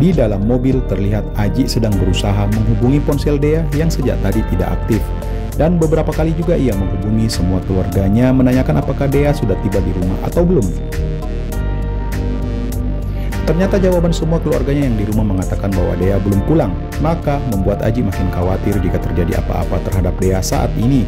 Di dalam mobil terlihat Aji sedang berusaha menghubungi ponsel Dea yang sejak tadi tidak aktif. Dan beberapa kali juga ia menghubungi semua keluarganya menanyakan apakah Dea sudah tiba di rumah atau belum. Ternyata jawaban semua keluarganya yang di rumah mengatakan bahwa Dea belum pulang, maka membuat Aji makin khawatir jika terjadi apa-apa terhadap Dea saat ini.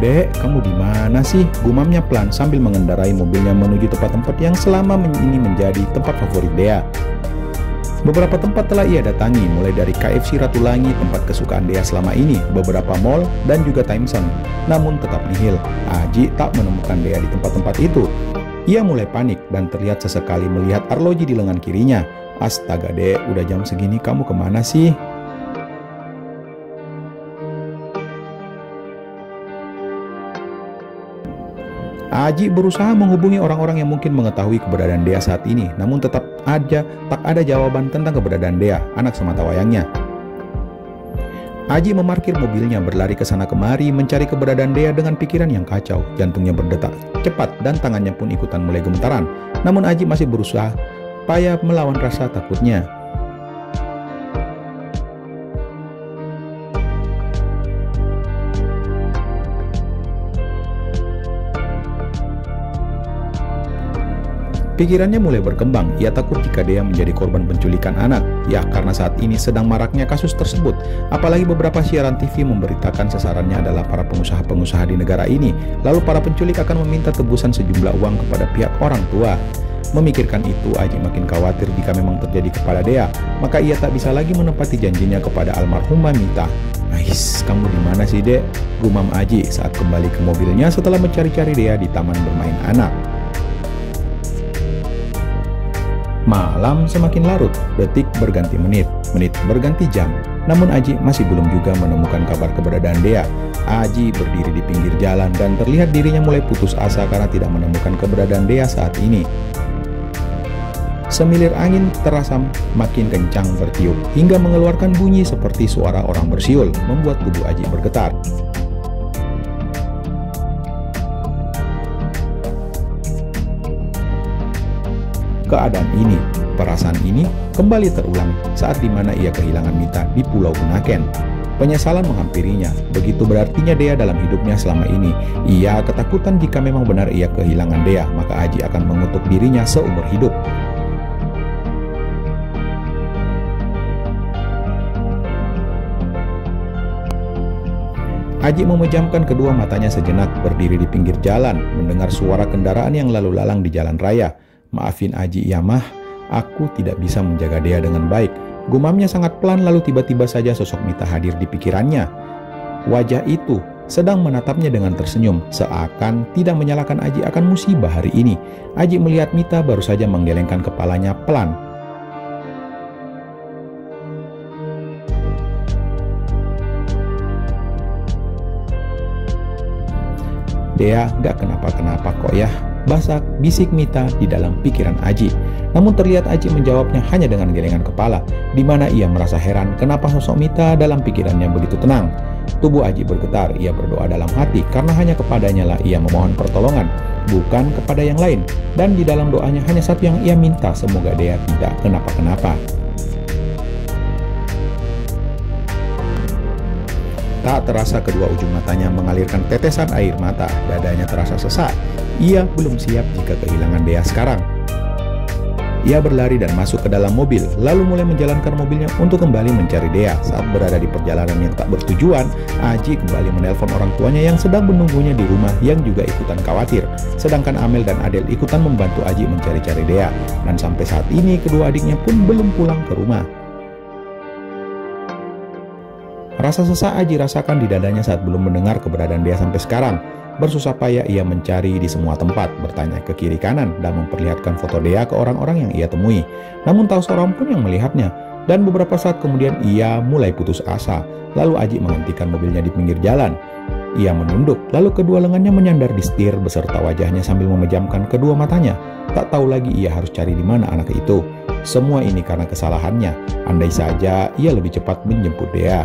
Dek, kamu di mana sih? Gumamnya pelan sambil mengendarai mobilnya menuju tempat-tempat yang selama ini menjadi tempat favorit Dea. Beberapa tempat telah ia datangi, mulai dari KFC Ratulangi, tempat kesukaan Dea selama ini, beberapa mall, dan juga Timeson. Namun tetap nihil, Aji tak menemukan Dea di tempat-tempat itu. Ia mulai panik dan terlihat sesekali melihat arloji di lengan kirinya. Astaga Dek, udah jam segini kamu kemana sih? Aji berusaha menghubungi orang-orang yang mungkin mengetahui keberadaan Dea saat ini, namun tetap aja tak ada jawaban tentang keberadaan Dea, anak semata wayangnya. Aji memarkir mobilnya, berlari ke sana kemari mencari keberadaan Dea dengan pikiran yang kacau. Jantungnya berdetak cepat dan tangannya pun ikutan mulai gemetaran. Namun Aji masih berusaha payah melawan rasa takutnya. Pikirannya mulai berkembang, ia takut jika Dea menjadi korban penculikan anak. Ya, karena saat ini sedang maraknya kasus tersebut. Apalagi beberapa siaran TV memberitakan sasarannya adalah para pengusaha-pengusaha di negara ini. Lalu para penculik akan meminta tebusan sejumlah uang kepada pihak orang tua. Memikirkan itu, Aji makin khawatir jika memang terjadi kepada Dea. Maka ia tak bisa lagi menepati janjinya kepada almarhumah Mita. "Ais, kamu di mana sih, Dek?" gumam Aji saat kembali ke mobilnya setelah mencari-cari Dea di taman bermain anak. Malam semakin larut, detik berganti menit, menit berganti jam. Namun Aji masih belum juga menemukan kabar keberadaan Dea. Aji berdiri di pinggir jalan dan terlihat dirinya mulai putus asa karena tidak menemukan keberadaan Dea saat ini. Semilir angin terasa makin kencang bertiup hingga mengeluarkan bunyi seperti suara orang bersiul, membuat tubuh Aji bergetar. Keadaan ini, perasaan ini kembali terulang saat dimana ia kehilangan Mita di Pulau Bunaken. Penyesalan menghampirinya, begitu berartinya Dea dalam hidupnya selama ini. Ia ketakutan jika memang benar ia kehilangan Dea, maka Aji akan mengutuk dirinya seumur hidup. Aji memejamkan kedua matanya sejenak, berdiri di pinggir jalan, mendengar suara kendaraan yang lalu lalang di jalan raya. "Maafin Aji ya mah, aku tidak bisa menjaga Dea dengan baik," gumamnya sangat pelan, lalu tiba-tiba saja sosok Mita hadir di pikirannya. Wajah itu sedang menatapnya dengan tersenyum, seakan tidak menyalahkan Aji akan musibah hari ini. Aji melihat Mita baru saja menggelengkan kepalanya pelan. "Dea gak kenapa-kenapa kok ya," basak bisik Mita di dalam pikiran Aji. Namun terlihat Aji menjawabnya hanya dengan gelengan kepala, di mana ia merasa heran kenapa sosok Mita dalam pikirannya begitu tenang. Tubuh Aji bergetar, ia berdoa dalam hati karena hanya kepadanya lah ia memohon pertolongan, bukan kepada yang lain. Dan di dalam doanya hanya satu yang ia minta, semoga Dea tidak kenapa-kenapa. Tak terasa kedua ujung matanya mengalirkan tetesan air mata, dadanya terasa sesak. Ia belum siap jika kehilangan Dea sekarang. Ia berlari dan masuk ke dalam mobil, lalu mulai menjalankan mobilnya untuk kembali mencari Dea. Saat berada di perjalanan yang tak bertujuan, Aji kembali menelpon orang tuanya yang sedang menunggunya di rumah yang juga ikutan khawatir. Sedangkan Amel dan Adel ikutan membantu Aji mencari-cari Dea. Dan sampai saat ini kedua adiknya pun belum pulang ke rumah. Rasa sesak Aji rasakan di dadanya saat belum mendengar keberadaan Dea sampai sekarang. Bersusah payah ia mencari di semua tempat, bertanya ke kiri kanan, dan memperlihatkan foto Dea ke orang-orang yang ia temui. Namun tak seorang pun yang melihatnya, dan beberapa saat kemudian ia mulai putus asa. Lalu Aji menghentikan mobilnya di pinggir jalan. Ia menunduk, lalu kedua lengannya menyandar di setir beserta wajahnya sambil memejamkan kedua matanya. Tak tahu lagi ia harus cari di mana anak itu. Semua ini karena kesalahannya. Andai saja ia lebih cepat menjemput Dea.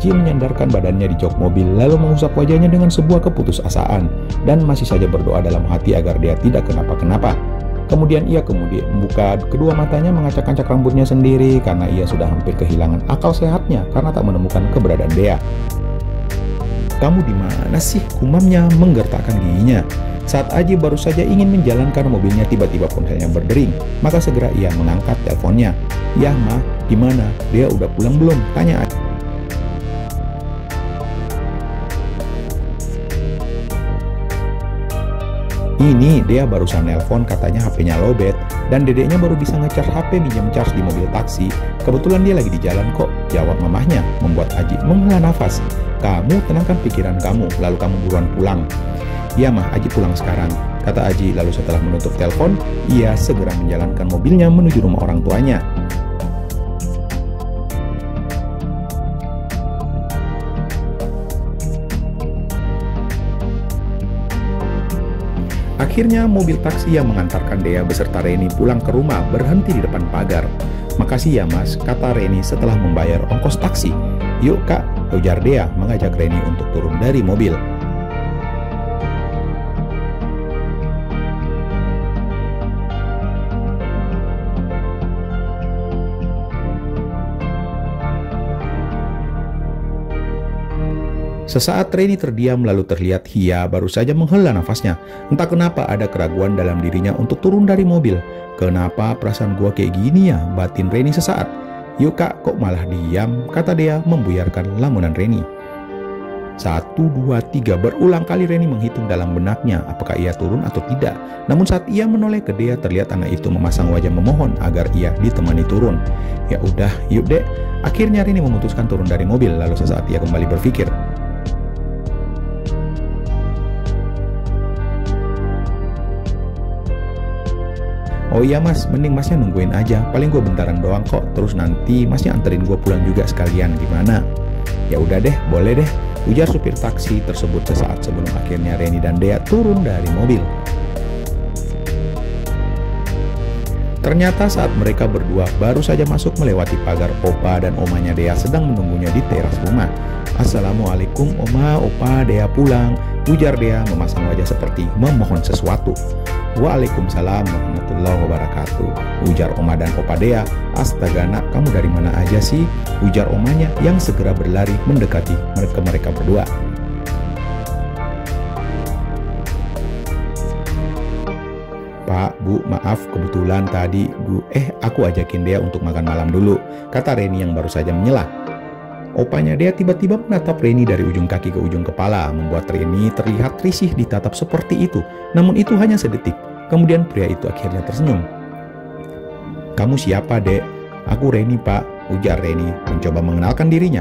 Aji menyandarkan badannya di jok mobil lalu mengusap wajahnya dengan sebuah keputusasaan dan masih saja berdoa dalam hati agar dia tidak kenapa-kenapa. Kemudian ia membuka kedua matanya, mengacak-acak rambutnya sendiri karena ia sudah hampir kehilangan akal sehatnya karena tak menemukan keberadaan Dea. "Kamu di mana sih?" gumamnya menggertakkan giginya. Saat Aji baru saja ingin menjalankan mobilnya, tiba-tiba ponselnya berdering. Maka segera ia mengangkat teleponnya. "Ya Ma, di mana? Dia udah pulang belum?" tanya Aji. "Ini dia barusan nelpon, katanya HP-nya lowbat dan dedeknya baru bisa ngecharge HP minjem charge di mobil taksi. Kebetulan dia lagi di jalan kok," jawab mamahnya, membuat Aji menghela nafas. "Kamu tenangkan pikiran kamu, lalu kamu buruan pulang." "Ya Mah, Aji pulang sekarang," kata Aji. Lalu setelah menutup telepon, ia segera menjalankan mobilnya menuju rumah orang tuanya. Akhirnya mobil taksi yang mengantarkan Dea beserta Reni pulang ke rumah berhenti di depan pagar. "Makasih ya Mas," kata Reni setelah membayar ongkos taksi. "Yuk Kak," ujar Dea mengajak Reni untuk turun dari mobil. Sesaat Reni terdiam lalu terlihat Hia baru saja menghela nafasnya. Entah kenapa ada keraguan dalam dirinya untuk turun dari mobil. "Kenapa perasaan gua kayak gini ya?" batin Reni sesaat. "Yuk Kak, kok malah diam?" kata Dea membuyarkan lamunan Reni. 1, 2, 3 berulang kali Reni menghitung dalam benaknya apakah ia turun atau tidak. Namun saat ia menoleh ke Dea, terlihat anak itu memasang wajah memohon agar ia ditemani turun. "Ya udah, yuk Dek." Akhirnya Reni memutuskan turun dari mobil, lalu sesaat ia kembali berpikir. "Oh iya Mas, mending Masnya nungguin aja, paling gue bentaran doang kok, terus nanti Masnya anterin gue pulang juga sekalian, gimana?" "Ya udah deh, boleh deh," ujar supir taksi tersebut sesaat sebelum akhirnya Reni dan Dea turun dari mobil. Ternyata saat mereka berdua baru saja masuk melewati pagar, Opa dan omanya Dea sedang menunggunya di teras rumah. "Assalamualaikum Oma, Opa, Dea pulang," ujar Dea memasang wajah seperti memohon sesuatu. "Waalaikumsalam warahmatullahi wabarakatuh," ujar Oma dan Opa Dea. "Astaga nak, kamu dari mana aja sih?" ujar omanya yang segera berlari mendekati mereka berdua. "Pak, Bu, maaf kebetulan tadi aku ajakin Dea untuk makan malam dulu," kata Reni yang baru saja menyelah. Opanya Dea tiba-tiba menatap Reni dari ujung kaki ke ujung kepala, membuat Reni terlihat risih ditatap seperti itu. Namun itu hanya sedetik, kemudian pria itu akhirnya tersenyum. "Kamu siapa, Dek?" "Aku Reni, Pak," ujar Reni mencoba mengenalkan dirinya.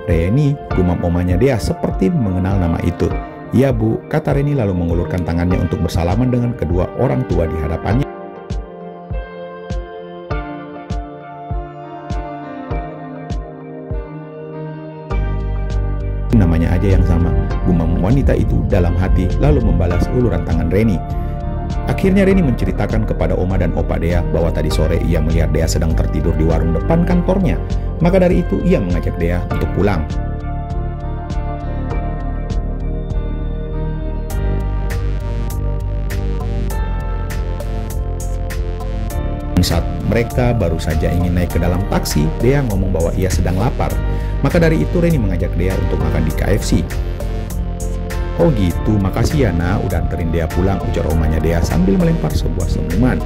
"Reni," gumam omanya Dea seperti mengenal nama itu. "Iya Bu," kata Reni lalu mengulurkan tangannya untuk bersalaman dengan kedua orang tua di hadapannya. "Namanya aja yang sama," gumam wanita itu dalam hati lalu membalas uluran tangan Reni. Akhirnya Reni menceritakan kepada Oma dan Opa Dea bahwa tadi sore ia melihat Dea sedang tertidur di warung depan kantornya. Maka dari itu ia mengajak Dea untuk pulang. Saat mereka baru saja ingin naik ke dalam taksi, Dea ngomong bahwa ia sedang lapar. Maka dari itu Reni mengajak Dea untuk makan di KFC. "Oh gitu, makasih ya nak udah anterin Dea pulang," ujar omanya Dea sambil melempar sebuah senyuman.